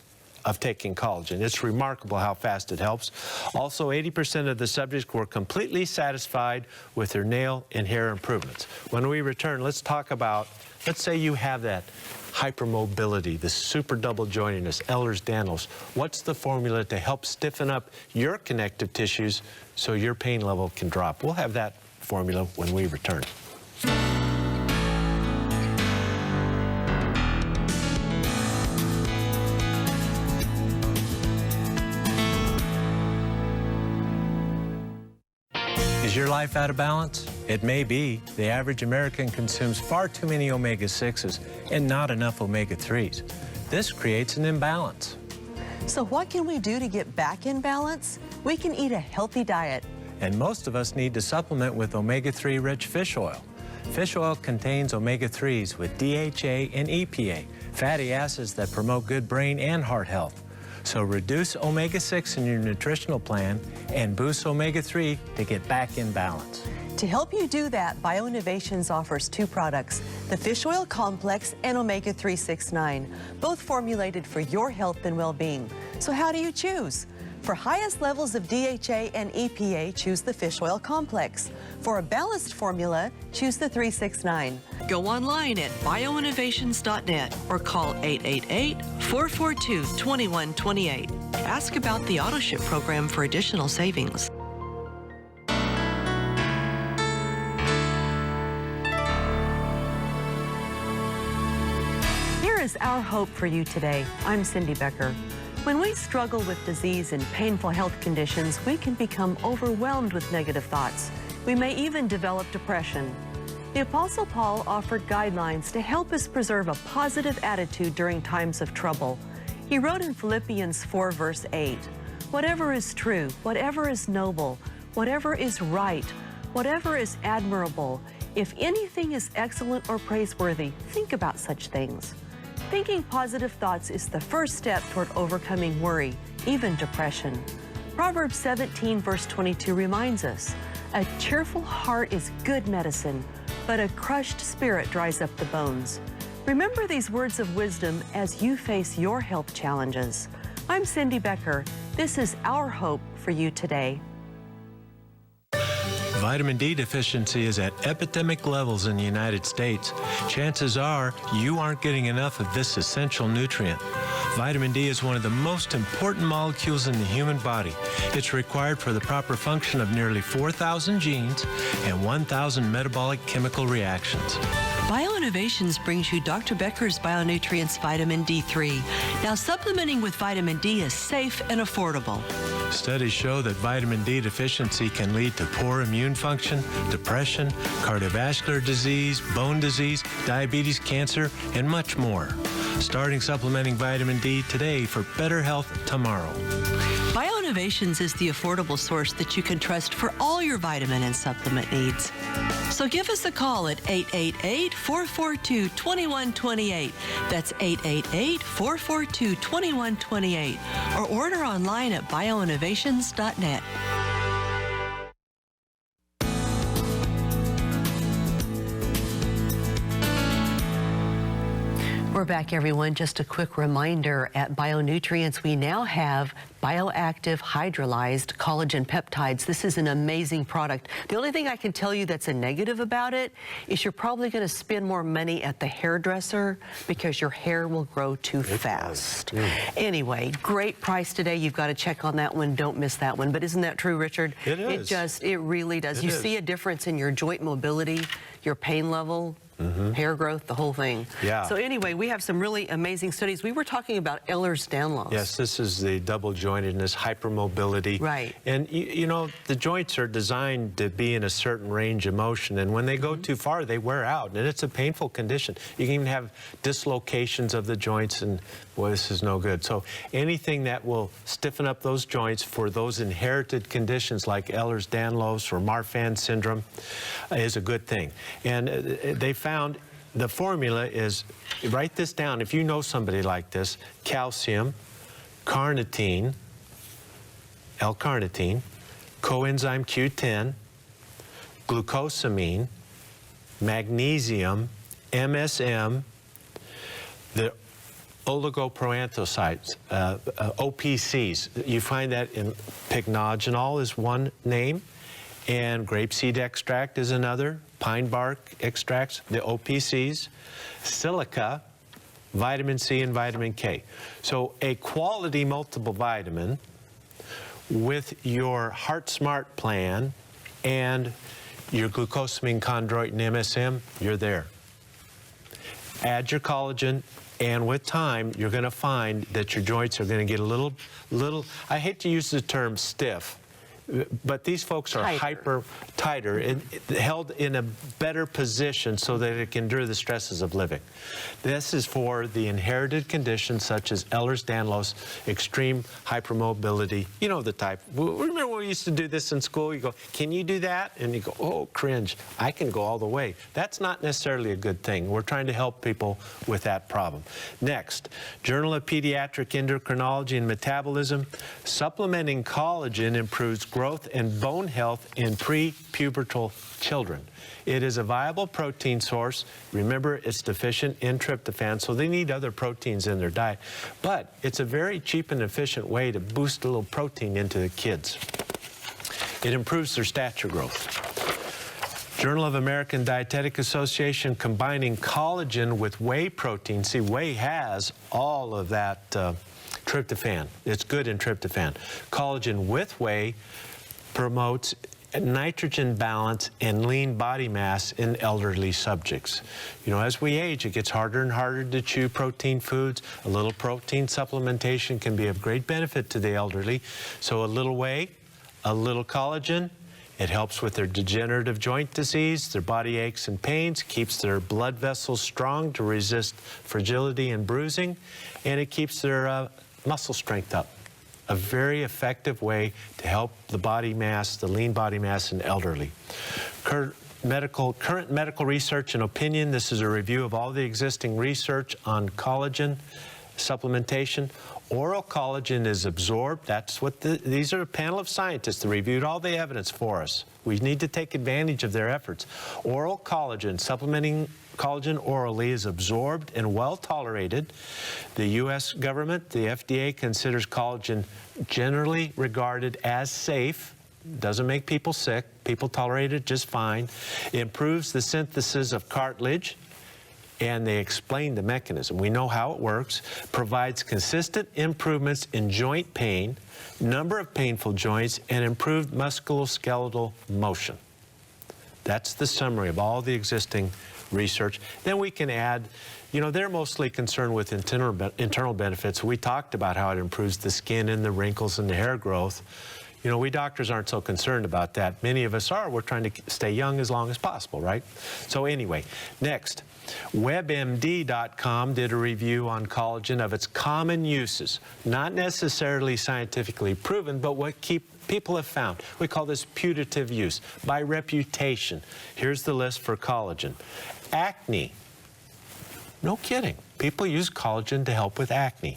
of taking collagen. It's remarkable how fast it helps. Also, 80% of the subjects were completely satisfied with their nail and hair improvements. When we return, let's talk about, let's say you have that hypermobility, the super double jointedness, Ehlers-Danlos. What's the formula to help stiffen up your connective tissues so your pain level can drop? We'll have that formula when we return. Is your life out of balance? It may be. The average American consumes far too many omega-6s and not enough omega-3s. This creates an imbalance. So what can we do to get back in balance? We can eat a healthy diet. And most of us need to supplement with omega-3 rich fish oil. Fish oil contains omega-3s with DHA and EPA, fatty acids that promote good brain and heart health. So reduce omega-6 in your nutritional plan and boost omega-3 to get back in balance. To help you do that, BioInnovations offers 2 products, the Fish Oil Complex and Omega 369, both formulated for your health and well-being. So how do you choose? For highest levels of DHA and EPA, choose the Fish Oil Complex. For a balanced formula, choose the 369. Go online at bioinnovations.net or call 888-442-2128. Ask about the AutoShip program for additional savings. Here is our hope for you today. I'm Cindy Becker. When we struggle with disease and painful health conditions, we can become overwhelmed with negative thoughts. We may even develop depression. The Apostle Paul offered guidelines to help us preserve a positive attitude during times of trouble. He wrote in Philippians 4, verse 8, "Whatever is true, whatever is noble, whatever is right, whatever is admirable, if anything is excellent or praiseworthy, think about such things." Thinking positive thoughts is the first step toward overcoming worry, even depression. Proverbs 17, verse 22 reminds us, "A cheerful heart is good medicine, but a crushed spirit dries up the bones." Remember these words of wisdom as you face your health challenges. I'm Cindy Becker. This is our hope for you today. Vitamin D deficiency is at epidemic levels in the United States. Chances are you aren't getting enough of this essential nutrient. Vitamin D is one of the most important molecules in the human body. It's required for the proper function of nearly 4,000 genes and 1,000 metabolic chemical reactions. BioInnovations brings you Dr. Becker's BioNutrients Vitamin D3. Now, supplementing with vitamin D is safe and affordable. Studies show that vitamin D deficiency can lead to poor immune function, depression, cardiovascular disease, bone disease, diabetes, cancer, and much more. Starting supplementing vitamin D today for better health tomorrow. BioInnovations is the affordable source that you can trust for all your vitamin and supplement needs. So give us a call at 888-442-2128. That's 888-442-2128. Or order online at bioinnovations.net. We're back, everyone. Just a quick reminder, at BioNutrients, we now have bioactive hydrolyzed collagen peptides. This is an amazing product. The only thing I can tell you that's a negative about it is you're probably going to spend more money at the hairdresser because your hair will grow too fast. Anyway, great price today. You've got to check on that one. Don't miss that one. But isn't that true, Richard? It is. It really does. You see a difference in your joint mobility, your pain level, hair growth, the whole thing. Yeah. So anyway, we have some really amazing studies. We were talking about Ehlers-Danlos. Yes, this is the double jointedness, hypermobility. Right. And you know, the joints are designed to be in a certain range of motion, and when they go too far, they wear out, and it's a painful condition. You can even have dislocations of the joints, and boy, this is no good. So anything that will stiffen up those joints for those inherited conditions like Ehlers-Danlos or Marfan syndrome is a good thing. And they found the formula is, write this down if you know somebody like this: calcium, carnitine, L-carnitine, coenzyme Q10, glucosamine, magnesium, MSM, the oligoproanthosides, OPCs. You find that in pycnogenol is one name, and grapeseed extract is another, pine bark extracts, the OPCs, silica, vitamin C, and vitamin K. So a quality multiple vitamin with your Heart Smart plan and your glucosamine, chondroitin, MSM, you're there. Add your collagen, and with time, you're going to find that your joints are going to get a little, I hate to use the term stiff, but these folks are tighter and held in a better position so that it can endure the stresses of living. This is for the inherited conditions such as Ehlers-Danlos, extreme hypermobility. You know the type. Remember when we used to do this in school? You go, can you do that? And you go, oh, cringe. I can go all the way. That's not necessarily a good thing. We're trying to help people with that problem. Next, Journal of Pediatric Endocrinology and Metabolism, supplementing collagen improves growth and bone health in pre-pubertal children. It is a viable protein source. Remember, it's deficient in tryptophan, so they need other proteins in their diet. But it's a very cheap and efficient way to boost a little protein into the kids. It improves their stature growth. Journal of American Dietetic Association, combining collagen with whey protein. See, whey has all of that tryptophan. It's good in tryptophan. Collagen with whey promotes nitrogen balance and lean body mass in elderly subjects. You know, as we age, it gets harder and harder to chew protein foods. A little protein supplementation can be of great benefit to the elderly. So a little whey, a little collagen, it helps with their degenerative joint disease, their body aches and pains, keeps their blood vessels strong to resist fragility and bruising, and it keeps their muscle strength up. A very effective way to help the body mass, the lean body mass in elderly. Current medical research and opinion. This is a review of all the existing research on collagen supplementation. Oral collagen is absorbed. That's what these are a panel of scientists that reviewed all the evidence for us. We need to take advantage of their efforts. Oral collagen, supplementing collagen orally, is absorbed and well tolerated. The U.S. government, the FDA, considers collagen generally regarded as safe. Doesn't make people sick. People tolerate it just fine. It improves the synthesis of cartilage. and they explain the mechanism. We know how it works. Provides consistent improvements in joint pain, number of painful joints, and improved musculoskeletal motion. That's the summary of all the existing research. Then we can add, you know, they're mostly concerned with internal benefits. We talked about how it improves the skin and the wrinkles and the hair growth. You know, we doctors aren't so concerned about that. Many of us are. We're trying to stay young as long as possible, right? So anyway, next, WebMD.com did a review on collagen of its common uses, not necessarily scientifically proven, but what people have found. We call this putative use, by reputation. Here's the list for collagen. Acne. No kidding. People use collagen to help with acne.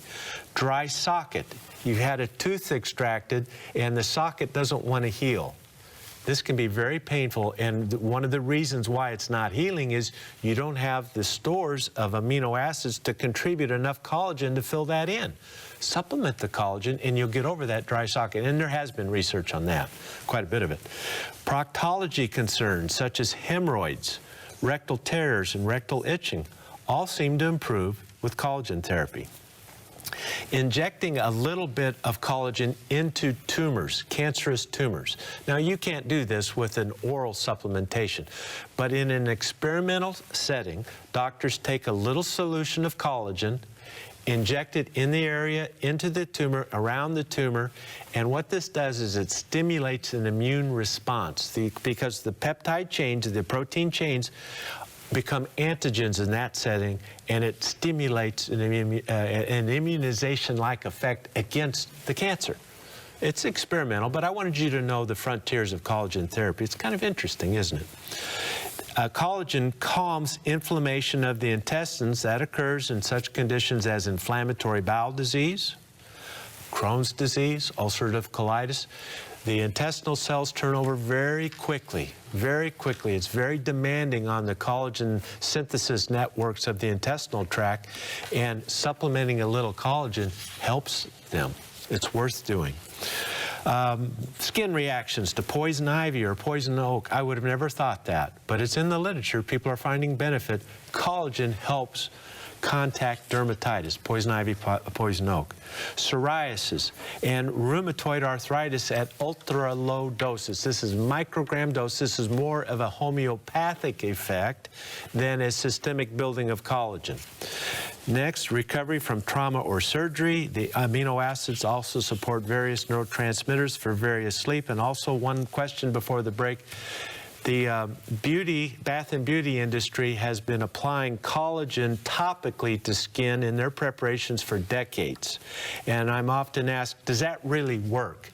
Dry socket. You've had a tooth extracted and the socket doesn't want to heal. This can be very painful, and one of the reasons why it's not healing is you don't have the stores of amino acids to contribute enough collagen to fill that in. Supplement the collagen and you'll get over that dry socket, and there has been research on that, quite a bit of it. Proctology concerns such as hemorrhoids, rectal tears, and rectal itching all seem to improve with collagen therapy. Injecting a little bit of collagen into tumors, cancerous tumors. Now, you can't do this with an oral supplementation, but in an experimental setting, doctors take a little solution of collagen, inject it in the area, into the tumor, around the tumor, and what this does is it stimulates an immune response because the peptide chains, the protein chains, become antigens in that setting, and it stimulates an immunization-like effect against the cancer. It's experimental, but I wanted you to know the frontiers of collagen therapy. It's kind of interesting, isn't it? Collagen calms inflammation of the intestines. That occurs in such conditions as inflammatory bowel disease, Crohn's disease, ulcerative colitis. The intestinal cells turn over very quickly, very quickly. It's very demanding on the collagen synthesis networks of the intestinal tract, and supplementing a little collagen helps them. It's worth doing. Skin reactions to poison ivy or poison oak. I would have never thought that, but it's in the literature. People are finding benefit. Collagen helps contact dermatitis, poison ivy, poison oak, psoriasis, and rheumatoid arthritis at ultra low doses. This is microgram dose. This is more of a homeopathic effect than a systemic building of collagen. Next, recovery from trauma or surgery. The amino acids also support various neurotransmitters for various sleep. And also, one question before the break. The bath and beauty industry has been applying collagen topically to skin in their preparations for decades. And I'm often asked, does that really work?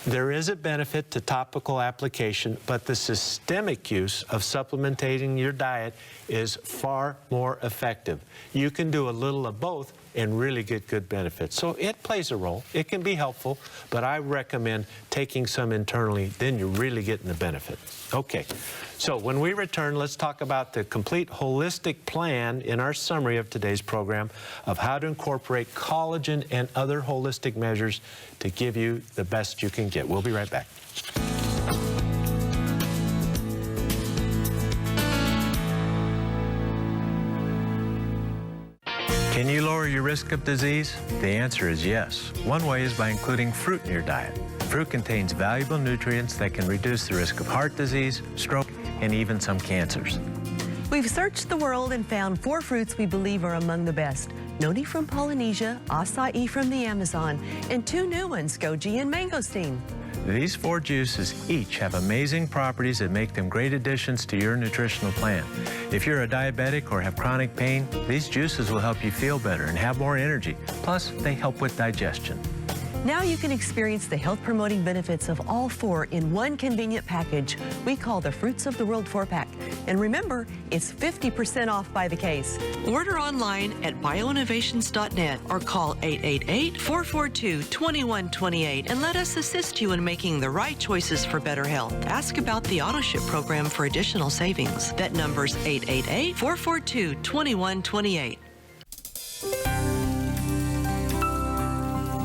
There is a benefit to topical application, but the systemic use of supplementating your diet is far more effective. You can do a little of both and really get good benefits. So it plays a role. It can be helpful, but I recommend taking some internally, then you're really getting the benefit. Okay, so when we return, let's talk about the complete holistic plan in our summary of today's program of how to incorporate collagen and other holistic measures to give you the best you can get. We'll be right back. Can you lower your risk of disease? The answer is yes. One way is by including fruit in your diet. Fruit contains valuable nutrients that can reduce the risk of heart disease, stroke, and even some cancers. We've searched the world and found 4 fruits we believe are among the best. Noni from Polynesia, acai from the Amazon, and 2 new ones, goji and mangosteen. These 4 juices each have amazing properties that make them great additions to your nutritional plan. If you're a diabetic or have chronic pain, these juices will help you feel better and have more energy. Plus, they help with digestion. Now you can experience the health-promoting benefits of all 4 in one convenient package we call the Fruits of the World 4-pack. And remember, it's 50% off by the case. Order online at bioinnovations.net or call 888-442-2128 and let us assist you in making the right choices for better health. Ask about the AutoShip program for additional savings. That number's 888-442-2128.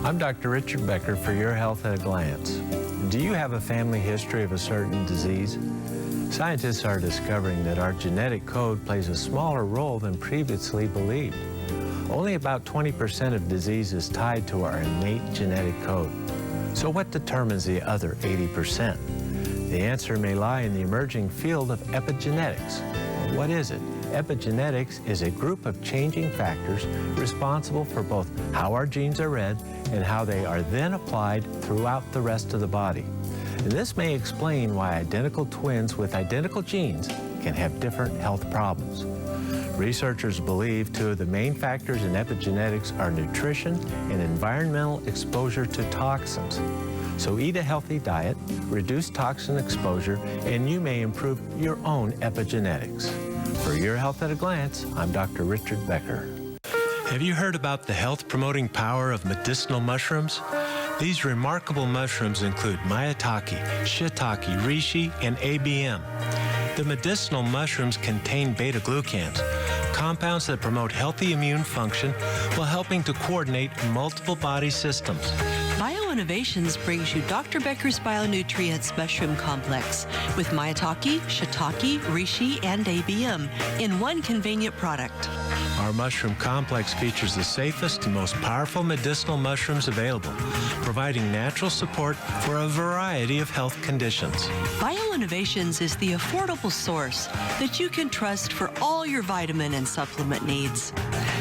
I'm Dr. Richard Becker for Your Health at a Glance. Do you have a family history of a certain disease? Scientists are discovering that our genetic code plays a smaller role than previously believed. Only about 20% of disease is tied to our innate genetic code. So what determines the other 80%? The answer may lie in the emerging field of epigenetics. What is it? Epigenetics is a group of changing factors responsible for both how our genes are read and how they are then applied throughout the rest of the body. And this may explain why identical twins with identical genes can have different health problems. Researchers believe two of the main factors in epigenetics are nutrition and environmental exposure to toxins. So eat a healthy diet, reduce toxin exposure, and you may improve your own epigenetics. For Your Health at a Glance, I'm Dr. Richard Becker. Have you heard about the health-promoting power of medicinal mushrooms? These remarkable mushrooms include maitake, shiitake, reishi, and ABM. The medicinal mushrooms contain beta-glucans, compounds that promote healthy immune function while helping to coordinate multiple body systems. BioInnovations brings you Dr. Becker's Bionutrients Mushroom Complex with maitake, shiitake, reishi, and ABM in one convenient product. Our mushroom complex features the safest and most powerful medicinal mushrooms available, providing natural support for a variety of health conditions. BioInnovations is the affordable source that you can trust for all your vitamin and supplement needs.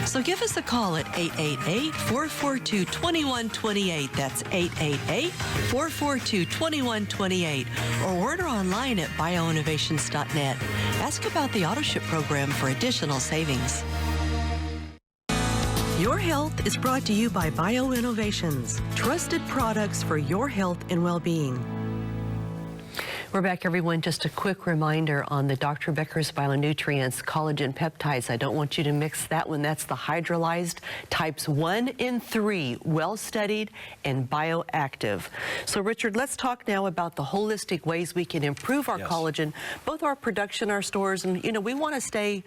So give us a call at 888-442-2128. That's 888-442-2128. Or order online at bioinnovations.net. Ask about the AutoShip program for additional savings. Your Health is brought to you by BioInnovations, trusted products for your health and well-being. We're back, everyone. Just a quick reminder on the Dr. Becker's Bionutrients Collagen Peptides. I don't want you to mix that one. That's the hydrolyzed types 1 and 3, well-studied and bioactive. So, Richard, let's talk now about the holistic ways we can improve our collagen, both our production, our stores, and, you know, we want to stay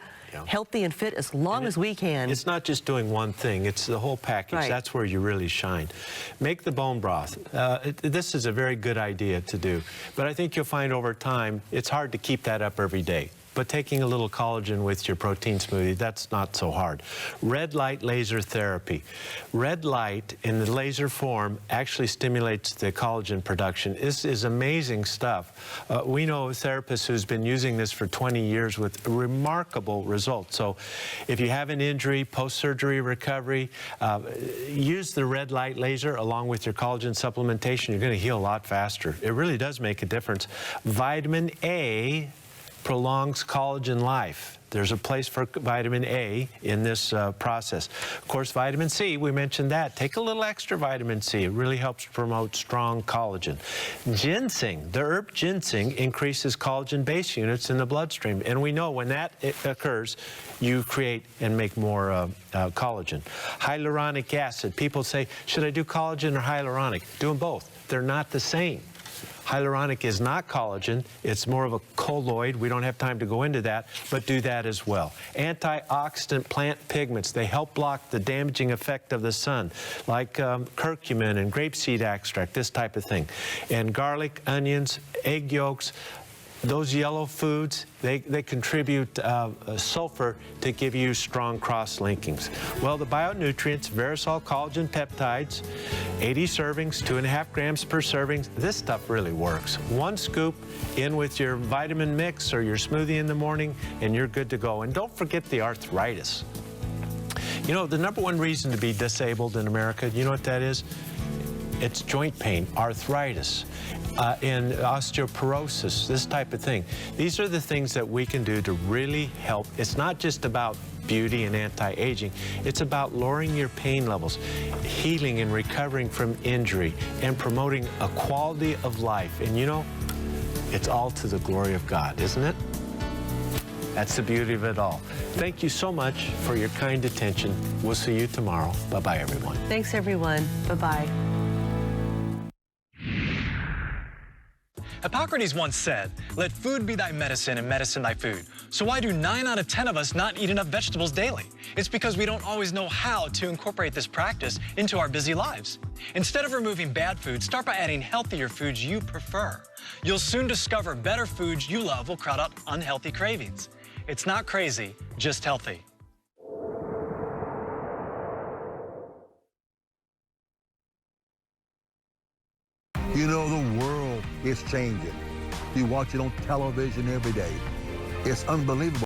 healthy and fit as long as we can. It's not just doing one thing, it's the whole package. Right. That's where you really shine. Make the bone broth. This is a very good idea to do, but I think you'll find over time it's hard to keep that up every day. But taking a little collagen with your protein smoothie, that's not so hard. Red light laser therapy. Red light in the laser form actually stimulates the collagen production. This is amazing stuff. We know a therapist who's been using this for 20 years with remarkable results. So if you have an injury, post-surgery recovery, use the red light laser along with your collagen supplementation. You're going to heal a lot faster. It really does make a difference. Vitamin A prolongs collagen life. There's a place for vitamin A in this process. Of course, vitamin C, we mentioned that. Take a little extra vitamin C. It really helps promote strong collagen. Ginseng, the herb ginseng increases collagen base units in the bloodstream. And we know when that occurs, you create and make more collagen. Hyaluronic acid. People say, should I do collagen or hyaluronic? Do them both. They're not the same. Hyaluronic is not collagen. It's more of a colloid. We don't have time to go into that, but do that as well. Antioxidant plant pigments. They help block the damaging effect of the sun, like curcumin and grapeseed extract, this type of thing. And garlic, onions, egg yolks, those yellow foods, they contribute sulfur to give you strong cross-linkings. Well, the BioNutrients Verisol Collagen Peptides, 80 servings, 2.5 grams per serving. This stuff really works. 1 scoop in with your vitamin mix or your smoothie in the morning, and you're good to go. And don't forget the arthritis. You know, the #1 reason to be disabled in America, you know what that is? It's joint pain, arthritis, and osteoporosis, this type of thing. These are the things that we can do to really help. It's not just about beauty and anti-aging. It's about lowering your pain levels, healing and recovering from injury, and promoting a quality of life. And you know, it's all to the glory of God, isn't it? That's the beauty of it all. Thank you so much for your kind attention. We'll see you tomorrow. Bye-bye, everyone. Thanks, everyone. Bye-bye. Hippocrates once said, "Let food be thy medicine and medicine thy food." So why do 9 out of 10 of us not eat enough vegetables daily? It's because we don't always know how to incorporate this practice into our busy lives. Instead of removing bad foods, start by adding healthier foods you prefer. You'll soon discover better foods you love will crowd out unhealthy cravings. It's not crazy, just healthy. You know, the world is changing. You watch it on television every day. It's unbelievable.